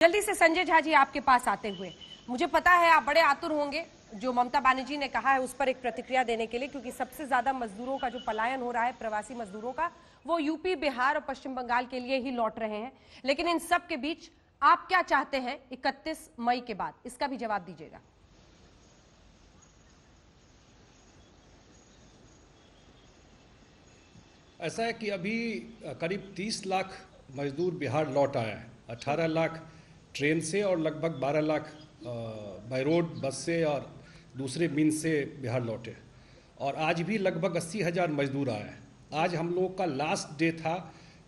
जल्दी से संजय झा जी आपके पास आते हुए, मुझे पता है आप बड़े आतुर होंगे जो ममता बनर्जी ने कहा है उस पर एक प्रतिक्रिया देने के लिए, क्योंकि सबसे ज्यादा मजदूरों का जो पलायन हो रहा है प्रवासी मजदूरों का, वो यूपी, बिहार और पश्चिम बंगाल के लिए ही लौट रहे हैं। लेकिन इन सब के बीच आप क्या चाहते हैं 31 मई के बाद, इसका भी जवाब दीजिएगा। ऐसा है कि अभी करीब 30 लाख मजदूर बिहार लौट आए हैं। 18 लाख ट्रेन से और लगभग 12 लाख बाय रोड बस से और दूसरे मीन्स से बिहार लौटे। और आज भी लगभग 80,000 मजदूर आए हैं। आज हम लोग का लास्ट डे था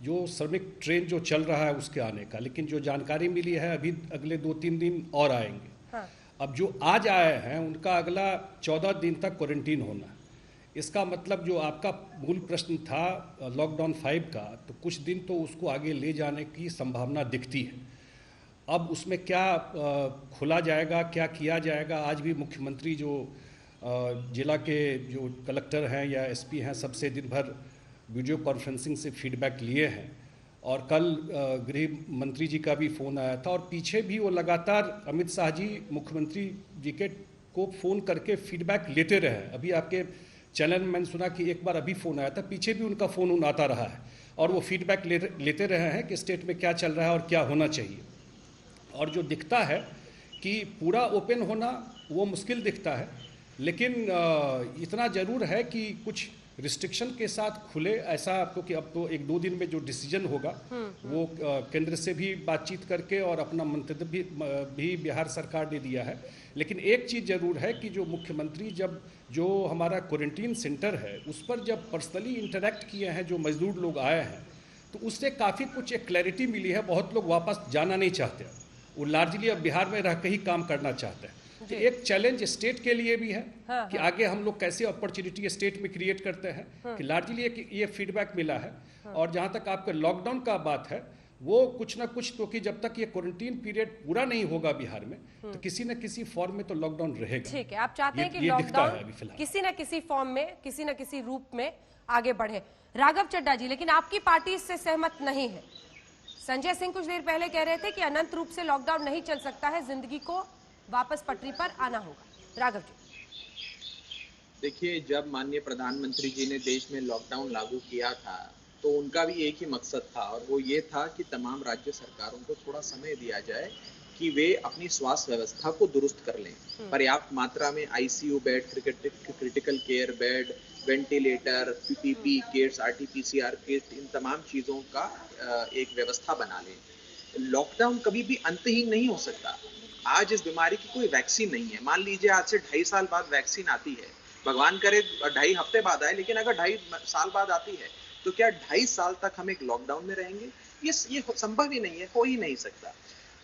जो श्रमिक ट्रेन जो चल रहा है उसके आने का, लेकिन जो जानकारी मिली है अभी अगले 2-3 दिन और आएंगे। हाँ। अब जो आज आए हैं उनका अगला 14 दिन तक क्वारंटीन होना है। इसका मतलब जो आपका मूल प्रश्न था लॉकडाउन 5 का, तो कुछ दिन तो उसको आगे ले जाने की संभावना दिखती है। अब उसमें क्या खुला जाएगा, क्या किया जाएगा, आज भी मुख्यमंत्री जो जिला के जो कलेक्टर हैं या एसपी हैं सबसे दिन भर वीडियो कॉन्फ्रेंसिंग से फीडबैक लिए हैं। और कल गृह मंत्री जी का भी फ़ोन आया था, और पीछे भी वो लगातार अमित शाह जी मुख्यमंत्री जी के को फ़ोन करके फीडबैक लेते रहे। अभी आपके चैनल में मैंने सुना कि एक बार अभी फ़ोन आया था, पीछे भी उनका फ़ोन आता रहा है और वो फीडबैक लेते रहे हैं कि स्टेट में क्या चल रहा है और क्या होना चाहिए। और जो दिखता है कि पूरा ओपन होना वो मुश्किल दिखता है, लेकिन इतना ज़रूर है कि कुछ रिस्ट्रिक्शन के साथ खुले, ऐसा क्योंकि अब तो 1-2 दिन में जो डिसीजन होगा वो केंद्र से भी बातचीत करके और अपना मंतव्य भी बिहार सरकार ने दिया है। लेकिन एक चीज़ ज़रूर है कि जो मुख्यमंत्री जब जो हमारा क्वारंटीन सेंटर है उस पर जब पर्सनली इंटरेक्ट किए हैं जो मजदूर लोग आए हैं, तो उससे काफ़ी कुछ एक क्लैरिटी मिली है। बहुत लोग वापस जाना नहीं चाहते, वो लार्जली अब बिहार में रह के ही काम करना चाहते हैं। तो एक चैलेंज स्टेट के लिए भी है कि आगे हम लोग कैसे अपॉर्चुनिटी स्टेट में क्रिएट करते हैं कि लार्जली ये फीडबैक मिला है। और जहाँ तक आपके लॉकडाउन का बात है, वो कुछ ना कुछ, क्योंकि जब तक ये क्वारंटीन पीरियड पूरा नहीं होगा बिहार में, तो किसी न किसी फॉर्म में तो लॉकडाउन रहेगा। ठीक है, आप चाहते हैं कि लॉकडाउन किसी न किसी फॉर्म में, किसी न किसी रूप में आगे बढ़े। राघव चड्ढा जी, लेकिन आपकी पार्टी इससे सहमत नहीं है। संजय सिंह कुछ देर पहले कह रहे थे कि अनंत रूप से लॉकडाउन नहीं चल सकता है, जिंदगी को वापस पटरी पर आना होगा। राघव जी, देखिए, जब माननीय प्रधानमंत्री जी ने देश में लॉकडाउन लागू किया था तो उनका भी एक ही मकसद था, और वो ये था कि तमाम राज्य सरकारों को थोड़ा समय दिया जाए कि वे अपनी स्वास्थ्य व्यवस्था को दुरुस्त कर लें। पर्याप्त मात्रा में ICU bed, critical care bed, ventilator, PPP kits, RTPCR kit, इन तमाम चीज़ों का एक व्यवस्था बना लें। लॉकडाउन कभी भी अंतहीन नहीं हो सकता। आज इस बीमारी की कोई वैक्सीन नहीं है। मान लीजिए आज से 2.5 साल बाद वैक्सीन आती है, भगवान करे 2.5 हफ्ते बाद आए, लेकिन अगर 2.5 साल बाद आती है तो क्या 2.5 साल तक हम एक लॉकडाउन में रहेंगे? ये संभव ही नहीं है, हो ही नहीं सकता।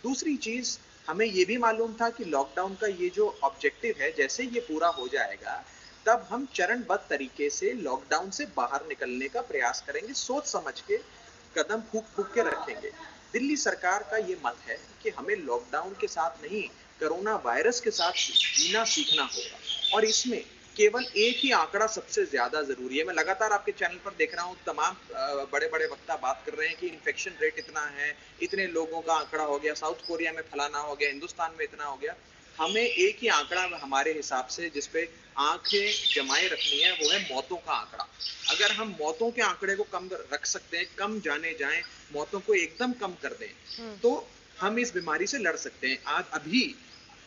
दूसरी चीज, हमें ये भी मालूम था कि लॉकडाउन का ये जो ऑब्जेक्टिव है, जैसे ये पूरा हो जाएगा तब हम चरणबद्ध तरीके से लॉकडाउन से बाहर निकलने का प्रयास करेंगे, सोच समझ के कदम फूंक फूंक के रखेंगे। दिल्ली सरकार का ये मत है कि हमें लॉकडाउन के साथ नहीं, कोरोना वायरस के साथ जीना सीखना होगा, और इसमें केवल एक ही आंकड़ा सबसे ज्यादा जरूरी है। मैं लगातार आपके चैनल पर देख रहा हूँ, तमाम बड़े बड़े वक्ता बात कर रहे हैं कि इन्फेक्शन रेट इतना है, इतने लोगों का आंकड़ा हो गया, साउथ कोरिया में फलाना हो गया, हिंदुस्तान में इतना हो गया। हमें एक ही आंकड़ा हमारे हिसाब से जिस पे आंखें जमाए रखनी है, वो है मौतों का आंकड़ा। अगर हम मौतों के आंकड़े को कम रख सकते हैं, कम जाने जाएं, मौतों को एकदम कम कर दें, तो हम इस बीमारी से लड़ सकते हैं। आज अभी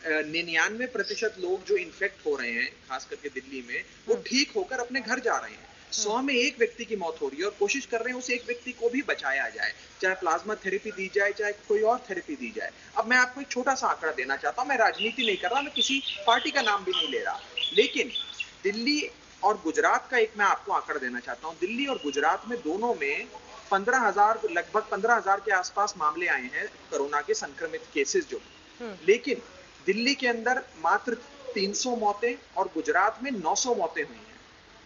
99% लोग जो इन्फेक्ट हो रहे हैं, खास करके दिल्ली में, वो ठीक होकर अपने घर जा रहे हैं। 100 में एक व्यक्ति की मौत हो रही है, और कोशिश कर रहे हैं उस एक व्यक्ति को भी बचाया जाए, चाहे प्लाज्मा थेरेपी दी जाए, चाहे कोई और थेरेपी दी जाए। अब मैं आपको एक छोटा सा आंकड़ा देना चाहता हूं। मैं राजनीति नहीं कर रहा, मैं किसी पार्टी का नाम भी नहीं ले रहा, लेकिन दिल्ली और गुजरात का एक मैं आपको आंकड़ा देना चाहता हूं। दिल्ली और गुजरात में दोनों में 15,000, लगभग 15,000 के आसपास मामले आए हैं कोरोना के संक्रमित केसेस जो, लेकिन दिल्ली के अंदर मात्र 300 मौतें और गुजरात में 900 मौतें हुई हैं।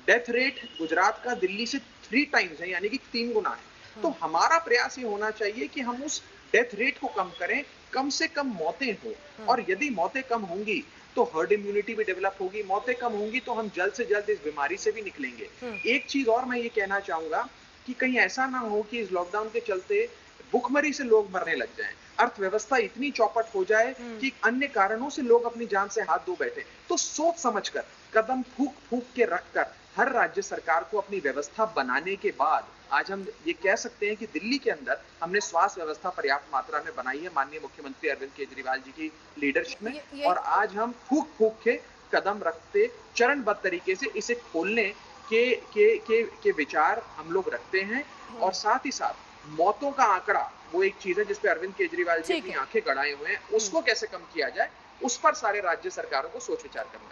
डेथ रेट गुजरात का दिल्ली से 3 टाइम्स है, यानी कि 3 गुना है। तो हमारा प्रयास ये होना चाहिए कि हम उस डेथ रेट को कम करें, कम से कम मौतें हो, और यदि मौतें कम होंगी तो हर्ड इम्यूनिटी भी डेवलप होगी, मौतें कम होंगी तो हम जल्द से जल्द इस बीमारी से भी निकलेंगे। एक चीज और मैं ये कहना चाहूंगा कि कहीं ऐसा ना हो कि इस लॉकडाउन के चलते भूखमरी से लोग मरने लग जाएं, अर्थव्यवस्था इतनी चौपट हो जाए कि अन्य कारणों से लोग अपनी जान से हाथ धो बैठे, तो सोच समझकर कदम फूंक फूंक के रखकर हर राज्य सरकार को अपनी व्यवस्था बनाने के बाद आज हम ये कह सकते हैं कि दिल्ली के अंदर हमने स्वास्थ्य व्यवस्था पर्याप्त मात्रा में बनाई है माननीय मुख्यमंत्री अरविंद केजरीवाल जी की लीडरशिप में। और आज हम फूंक फूंक के कदम रखते चरणबद्ध तरीके से इसे खोलने के विचार हम लोग रखते हैं। और साथ ही साथ मौतों का आंकड़ा वो एक चीज है जिसपे अरविंद केजरीवाल जी अपनी आंखें गड़ाए हुए हैं, उसको कैसे कम किया जाए उस पर सारे राज्य सरकारों को सोच विचार करना है।